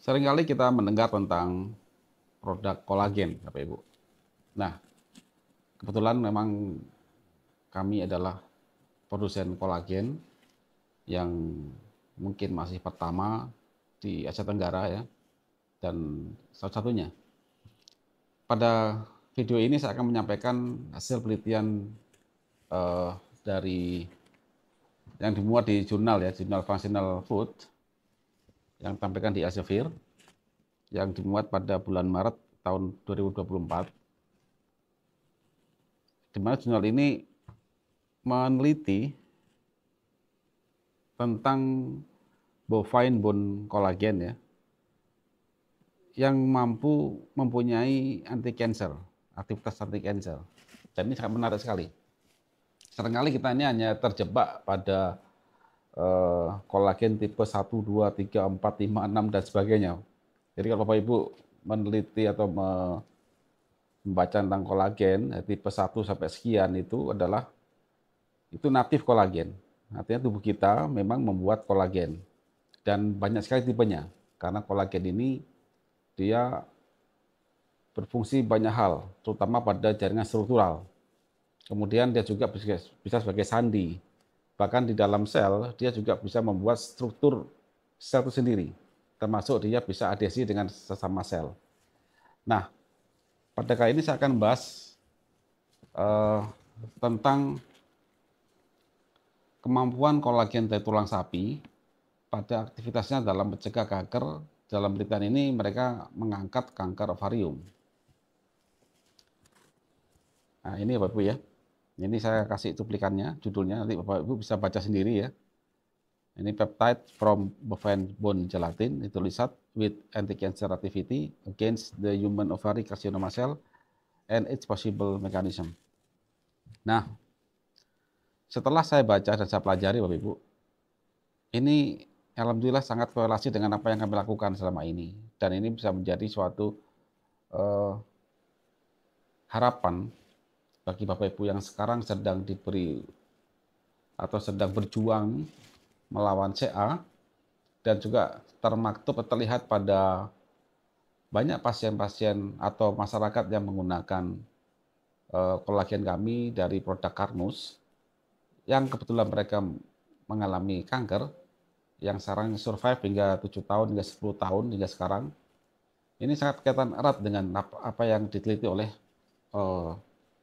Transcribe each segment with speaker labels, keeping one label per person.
Speaker 1: Seringkali kita mendengar tentang produk kolagen, Bapak Ibu. Nah, kebetulan memang kami adalah produsen kolagen yang mungkin masih pertama di Asia Tenggara ya, dan satu-satunya. Pada video ini saya akan menyampaikan hasil penelitian eh, dari yang dimuat di jurnal ya, jurnal Functional Food yang ditampilkan di Elsevier yang dimuat pada bulan Maret tahun 2024, di mana jurnal ini meneliti tentang bovine bone collagen ya, yang mampu mempunyai anti cancer, aktivitas anti cancer. Dan ini sangat menarik sekali. Seringkali kita ini hanya terjebak pada kolagen tipe 1, 2, 3, 4, 5, 6 dan sebagainya. Jadi kalau Bapak Ibu meneliti atau membaca tentang kolagen tipe 1 sampai sekian itu natif kolagen. Artinya tubuh kita memang membuat kolagen. Dan banyak sekali tipenya. Karena kolagen ini dia berfungsi banyak hal, terutama pada jaringan struktural. Kemudian dia juga bisa sebagai sandi. Bahkan di dalam sel, dia juga bisa membuat struktur sel itu sendiri. Termasuk dia bisa adhesi dengan sesama sel. Nah, pada kali ini saya akan membahas tentang kemampuan kolagen dari tulang sapi pada aktivitasnya dalam mencegah kanker. Dalam penelitian ini mereka mengangkat kanker ovarium. Nah, ini Bapak Ibu ya. Ini saya kasih cuplikannya, judulnya nanti Bapak Ibu bisa baca sendiri ya. Ini peptide from bovine bone gelatin, itu result with anti-cancer activity against the human ovary carcinoma cell and its possible mechanism. Nah, setelah saya baca dan saya pelajari Bapak Ibu, ini alhamdulillah sangat korelasi dengan apa yang kami lakukan selama ini. Dan ini bisa menjadi suatu harapan bagi Bapak Ibu yang sekarang sedang diberi atau sedang berjuang melawan CA, dan juga termaktub terlihat pada banyak pasien-pasien atau masyarakat yang menggunakan kolagen kami dari produk Karnus, yang kebetulan mereka mengalami kanker, yang sekarang survive hingga 7 tahun, hingga 10 tahun, hingga sekarang. Ini sangat kaitan erat dengan apa yang diteliti oleh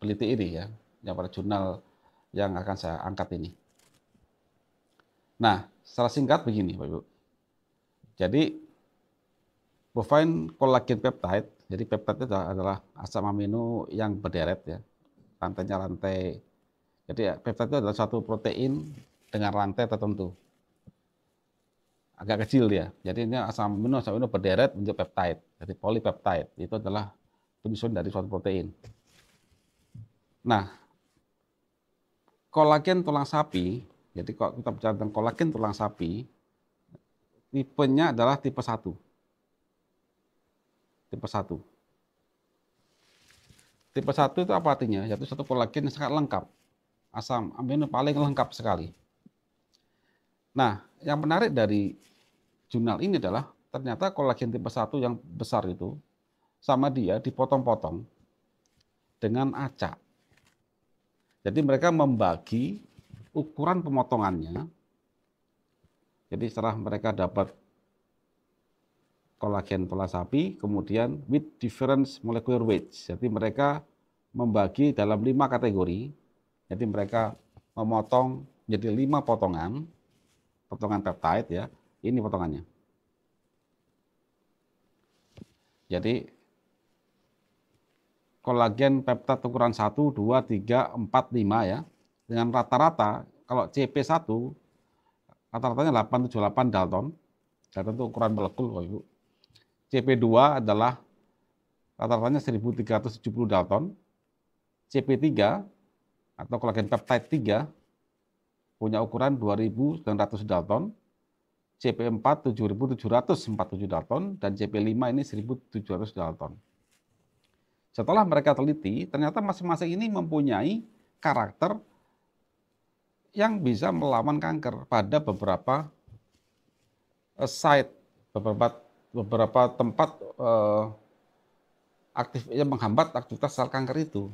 Speaker 1: peneliti ini ya, yang pada jurnal yang akan saya angkat ini. Nah, secara singkat begini Bapak Ibu. Jadi bovine collagen peptide, jadi peptide itu adalah asam amino yang berderet ya, rantainya rantai. Jadi peptide itu adalah suatu protein dengan rantai tertentu, agak kecil dia. Jadi ini asam amino berderet menjadi peptide. Jadi polipeptide itu adalah penyusun dari suatu protein. Nah, kolagen tulang sapi, jadi kalau kita bicara tentang kolagen tulang sapi, tipenya adalah tipe 1. Tipe 1. Tipe 1 itu apa artinya? Yaitu satu kolagen yang sangat lengkap. Asam amino paling lengkap sekali. Nah, yang menarik dari jurnal ini adalah ternyata kolagen tipe 1 yang besar itu sama dia dipotong-potong dengan acak. Jadi mereka membagi ukuran pemotongannya. Jadi setelah mereka dapat kolagen tulang sapi, kemudian with different molecular weights. Jadi mereka membagi dalam 5 kategori. Jadi mereka memotong jadi 5 potongan peptide ya. Ini potongannya. Jadi kolagen peptide ukuran 1, 2, 3, 4, 5 ya. Dengan rata-rata kalau CP1 rata-ratanya 878 Dalton. Dalton itu ukuran molekul Bapak Ibu. CP2 adalah rata-ratanya 1370 Dalton. CP3 atau kolagen peptide 3 punya ukuran 2900 Dalton. CP4 7747 Dalton dan CP5 ini 1700 Dalton. Setelah mereka teliti, ternyata masing-masing ini mempunyai karakter yang bisa melawan kanker pada beberapa site, beberapa beberapa tempat yang menghambat aktivitas sel kanker itu.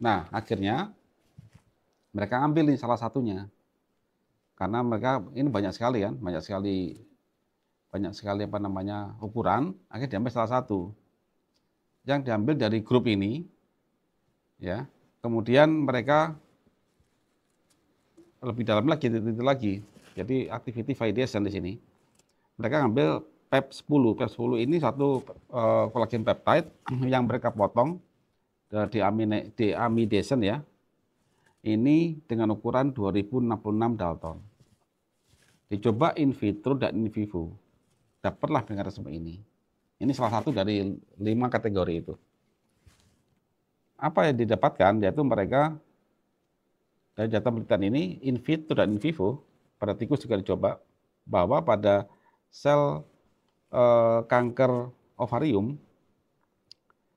Speaker 1: Nah, akhirnya mereka ambil nih salah satunya. Karena mereka ini banyak sekali kan, banyak sekali apa namanya ukuran, akhirnya diambil salah satu. Yang diambil dari grup ini, ya. Kemudian mereka lebih dalam lagi, diteliti lagi. Jadi activity validation di sini. Mereka ngambil PEP10. PEP10 ini satu kolagen peptide yang mereka potong deamidation ya. Ini dengan ukuran 2066 Dalton. Dicoba in vitro dan in vivo. Dapatlah mekanisme ini. Ini salah satu dari 5 kategori itu. Apa yang didapatkan yaitu mereka dari data penelitian ini in vitro dan in vivo pada tikus juga dicoba bahwa pada sel kanker ovarium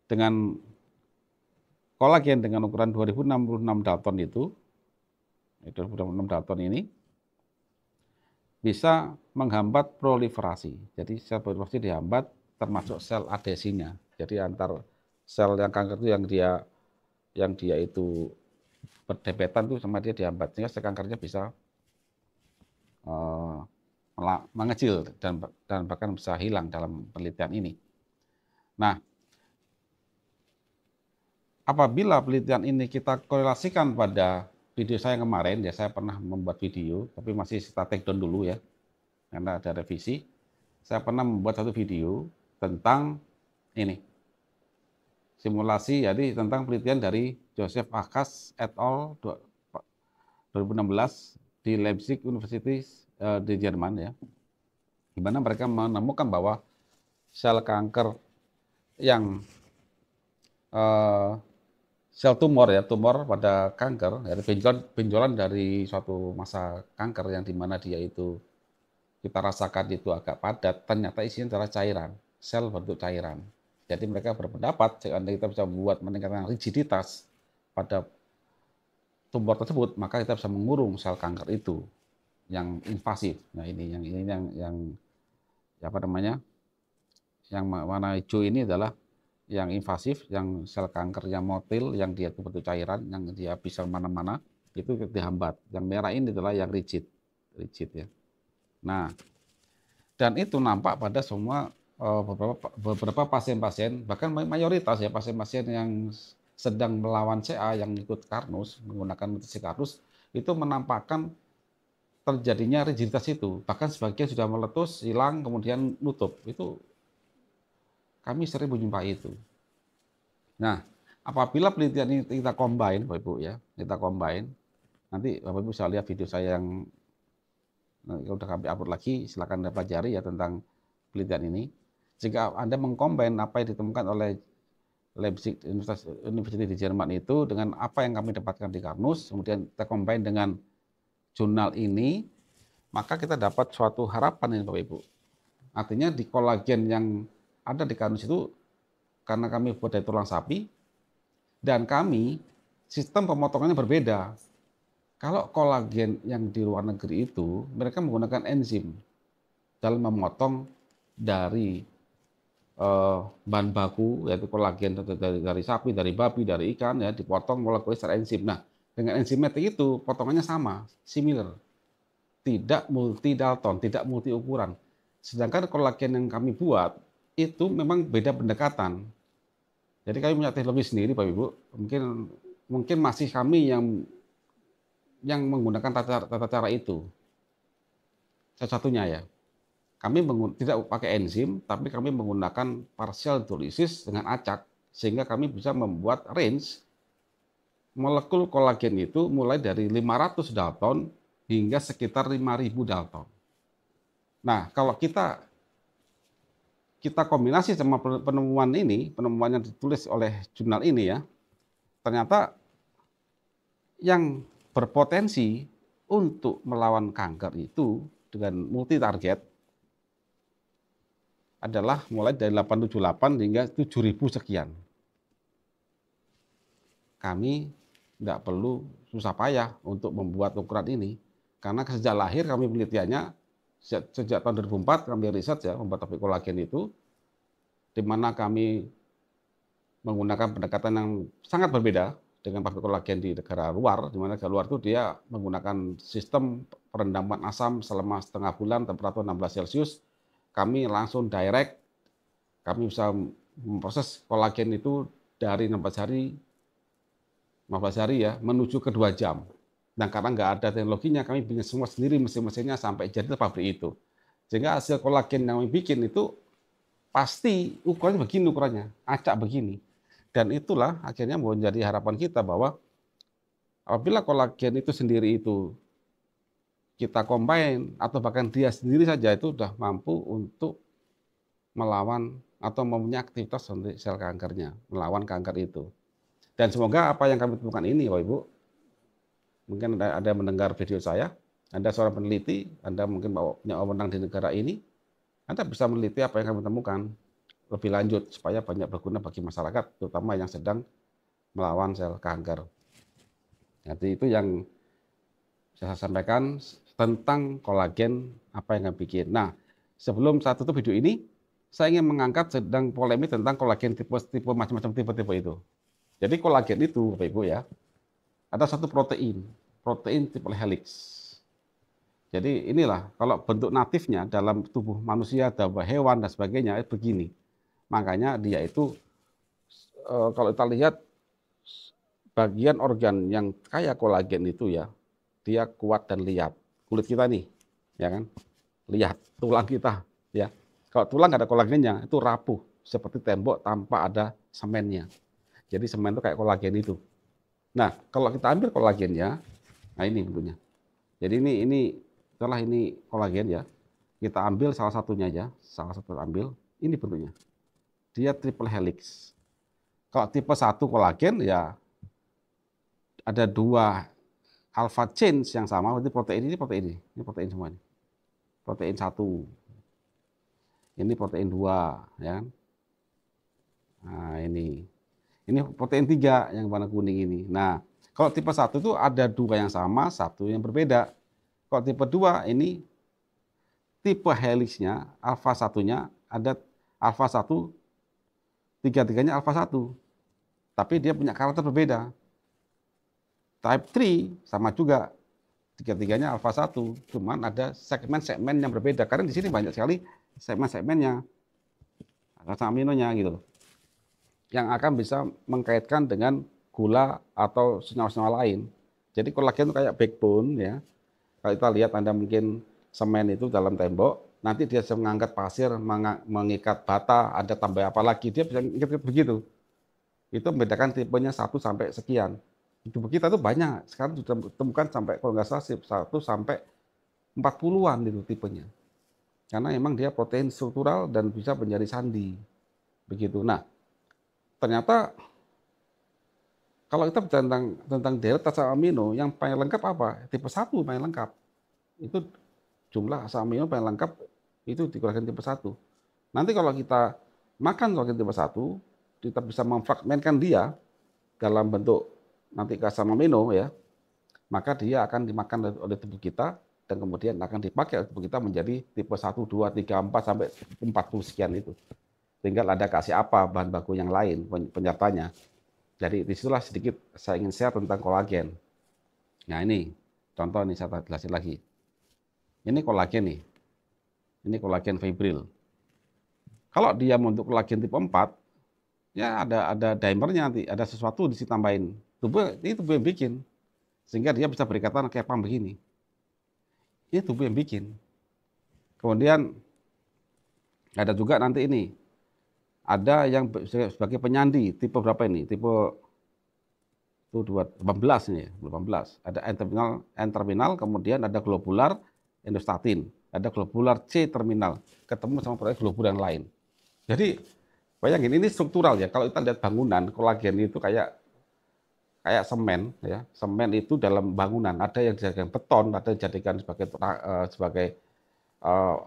Speaker 1: dengan kolagen dengan ukuran 2066 Dalton itu 2066 Dalton ini bisa menghambat proliferasi. Jadi sel proliferasi dihambat termasuk sel adesinya. Jadi antar sel yang kanker itu yang dia itu berdempetan tuh sama dia dihambat sehingga sel kankernya bisa mengecil dan bahkan bisa hilang dalam penelitian ini. Nah, apabila penelitian ini kita korelasikan pada video saya yang kemarin, ya saya pernah membuat video, tapi masih kita take down dulu ya, karena ada revisi. Saya pernah membuat satu video tentang ini, simulasi, jadi tentang penelitian dari Joseph Akas et al. 2016 di Leipzig University di Jerman ya, di mana mereka menemukan bahwa sel kanker yang sel tumor ya, tumor pada kanker, dari benjolan dari suatu masa kanker yang dimana dia itu kita rasakan itu agak padat, ternyata isinya adalah cairan, sel bentuk cairan. Jadi mereka berpendapat jika kita bisa membuat meningkatkan rigiditas pada tumor tersebut, maka kita bisa mengurung sel kanker itu yang invasif. Nah ini yang apa namanya? Yang warna hijau ini adalah yang invasif, yang sel kanker yang motil, yang dia itu bentuk cairan, yang dia bisa kemana-mana, itu dihambat. Yang merah ini adalah yang rigid ya. Nah, dan itu nampak pada semua beberapa pasien-pasien, bahkan mayoritas ya pasien-pasien yang sedang melawan CA yang ikut Karnus, menggunakan mutasi Karnus, itu menampakkan terjadinya rigiditas itu. Bahkan sebagian sudah meletus, hilang, kemudian nutup. Itu kami sering menjumpai itu. Nah, apabila penelitian ini kita combine, Bapak Ibu ya, kita combine, nanti Bapak Ibu bisa lihat video saya yang udah kami upload lagi, silakan Anda pelajari ya tentang penelitian ini. Jika Anda mengcombine apa yang ditemukan oleh Leipzig University di Jerman itu dengan apa yang kami dapatkan di Karnus, kemudian kita combine dengan jurnal ini, maka kita dapat suatu harapan ini Bapak Ibu. Artinya di kolagen yang ada di Karnus itu, karena kami buat dari tulang sapi, dan kami sistem pemotongannya berbeda. Kalau kolagen yang di luar negeri itu, mereka menggunakan enzim dalam memotong dari bahan baku, yaitu kolagen dari sapi, dari babi, dari ikan, ya dipotong molekul secara enzim. Nah, dengan enzimatik itu potongannya sama, similar, tidak multi Dalton, tidak multi ukuran. Sedangkan kolagen yang kami buat itu memang beda pendekatan. Jadi kami punya teknologi sendiri, Bapak Ibu. Mungkin masih kami yang menggunakan tata cara itu. Salah satunya ya. Kami tidak pakai enzim, tapi kami menggunakan partial hidrolisis dengan acak, sehingga kami bisa membuat range molekul kolagen itu mulai dari 500 Dalton hingga sekitar 5.000 Dalton. Nah, kalau kita kombinasi sama penemuan yang ditulis oleh jurnal ini ya, ternyata yang berpotensi untuk melawan kanker itu dengan multi target adalah mulai dari 878 hingga 7.000 sekian. Kami tidak perlu susah payah untuk membuat ukuran ini, karena sejak lahir kami penelitiannya Sejak tahun 2004 kami riset ya membuat pabrik kolagen itu, di mana kami menggunakan pendekatan yang sangat berbeda dengan pabrik kolagen di negara luar, di mana negara luar itu dia menggunakan sistem perendaman asam selama setengah bulan temperatur 16 Celcius. Kami langsung direct, kami bisa memproses kolagen itu dari 15 hari ya menuju ke 2 jam. Dan karena nggak ada teknologinya, kami bikin semua sendiri mesin-mesinnya sampai jadi pabrik itu. Sehingga hasil kolagen yang kami bikin itu pasti ukurannya begini, ukurannya acak begini. Dan itulah akhirnya menjadi harapan kita bahwa apabila kolagen itu sendiri itu kita combine atau bahkan dia sendiri saja itu sudah mampu untuk melawan atau mempunyai aktivitas untuk sel kankernya, melawan kanker itu. Dan semoga apa yang kami temukan ini, Bapak Ibu, mungkin ada yang mendengar video saya, Anda seorang peneliti, Anda mungkin punya wewenang di negara ini, Anda bisa meneliti apa yang kami temukan lebih lanjut supaya banyak berguna bagi masyarakat, terutama yang sedang melawan sel kanker. Jadi itu yang saya sampaikan tentang kolagen apa yang kami bikin. Nah, sebelum saya tutup video ini, saya ingin mengangkat sedang polemik tentang kolagen tipe macam-macam tipe-tipe itu. Jadi kolagen itu, Bapak Ibu ya, ada satu protein triple helix. Jadi inilah kalau bentuk natifnya dalam tubuh manusia, dalam hewan dan sebagainya begini. Makanya dia itu kalau kita lihat bagian organ yang kaya kolagen itu ya, dia kuat dan lihat. Kulit kita nih, ya kan? Lihat tulang kita, ya. Kalau tulang nggak ada kolagennya, itu rapuh seperti tembok tanpa ada semennya. Jadi semen itu kayak kolagen itu. Nah, kalau kita ambil kolagennya, nah ini bentuknya. Jadi setelah ini kolagen ya, kita ambil salah satunya aja, salah satu ambil, ini bentuknya. Dia triple helix. Kalau tipe 1 kolagen ya ada 2 alpha chains yang sama, berarti protein, ini protein semuanya. Protein 1. Ini protein 2, ya. Nah, ini protein 3 yang warna kuning ini. Nah, kalau tipe 1 itu ada 2 yang sama, 1 yang berbeda. Kalau tipe 2 ini tipe helixnya, alpha 1-nya ada alpha 1, 3-3-nya alpha 1. Tapi dia punya karakter berbeda. Type 3 sama juga, 3-3-nya alpha 1, cuman ada segmen-segmen yang berbeda. Karena di sini banyak sekali segmen-segmennya, asam aminonya gitu loh, yang akan bisa mengkaitkan dengan gula atau senyawa-senyawa lain. Jadi kolagen itu kayak backbone ya. Kalau kita lihat Anda mungkin semen itu dalam tembok, nanti dia bisa mengangkat pasir, mengikat bata, ada tambah apa lagi, dia bisa mengikat begitu. Itu membedakan tipenya 1 sampai sekian. Di tubuh kita tuh banyak, sekarang sudah ditemukan sampai kalau nggak salah 1 sampai 40-an itu tipenya. Karena memang dia protein struktural dan bisa menjadi sandi. Begitu. Nah, ternyata kalau kita bicara tentang delta asam amino yang paling lengkap apa? Tipe 1 paling lengkap. Itu jumlah asam amino paling lengkap itu di kolagen tipe 1. Nanti kalau kita makan kolagen tipe 1, kita bisa memfragmentkan dia dalam bentuk nanti ke asam amino ya, maka dia akan dimakan oleh tubuh kita dan kemudian akan dipakai oleh tubuh kita menjadi tipe 1, 2, 3, 4 sampai 40 sekian itu. Tinggal ada kasih apa bahan baku yang lain penyertanya. Jadi disitulah sedikit saya ingin share tentang kolagen. Nah ini contoh nih saya jelasin lagi. Ini kolagen nih. Ini kolagen fibril. Kalau dia untuk kolagen tipe 4, ya ada dimernya nanti, ada sesuatu di situ tambahin. Ini tubuh yang bikin. Sehingga dia bisa berikatan kayak pam begini. Ini tubuh yang bikin. Kemudian ada juga nanti ini. Ada yang sebagai penyandi, tipe berapa ini? Tipe 18 ini, 18. Ada N-terminal, kemudian ada globular endostatin, ada globular C terminal, ketemu sama protein globular yang lain. Jadi bayangin ini struktural ya. Kalau kita lihat bangunan, kolagen itu kayak semen ya. Semen itu dalam bangunan ada yang dijadikan beton, ada yang dijadikan sebagai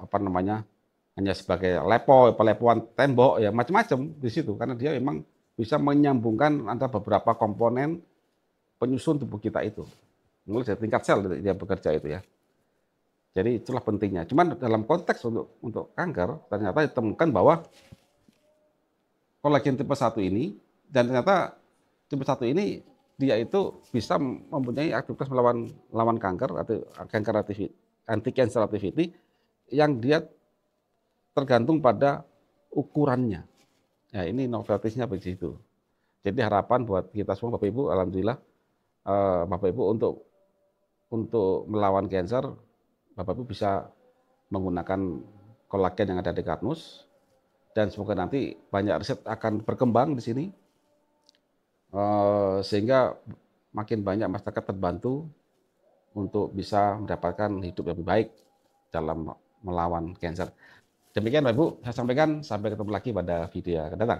Speaker 1: apa namanya? Hanya sebagai pelepoan tembok ya, macam-macam di situ karena dia memang bisa menyambungkan antara beberapa komponen penyusun tubuh kita itu. Mulai dari tingkat sel dia bekerja itu ya. Jadi itulah pentingnya. Cuman dalam konteks untuk kanker, ternyata ditemukan bahwa kolagen tipe 1 ini, dan ternyata tipe 1 ini dia itu bisa mempunyai aktivitas melawan kanker atau anti-cancer activity yang dia tergantung pada ukurannya. Ya, ini noveltisnya begitu. Jadi harapan buat kita semua Bapak Ibu, alhamdulillah Bapak Ibu untuk melawan cancer, Bapak Ibu bisa menggunakan kolagen yang ada di Karnus, dan semoga nanti banyak riset akan berkembang di sini sehingga makin banyak masyarakat terbantu untuk bisa mendapatkan hidup lebih baik dalam melawan cancer. Demikian Bapak Ibu, saya sampaikan, sampai ketemu lagi pada video yang akan datang.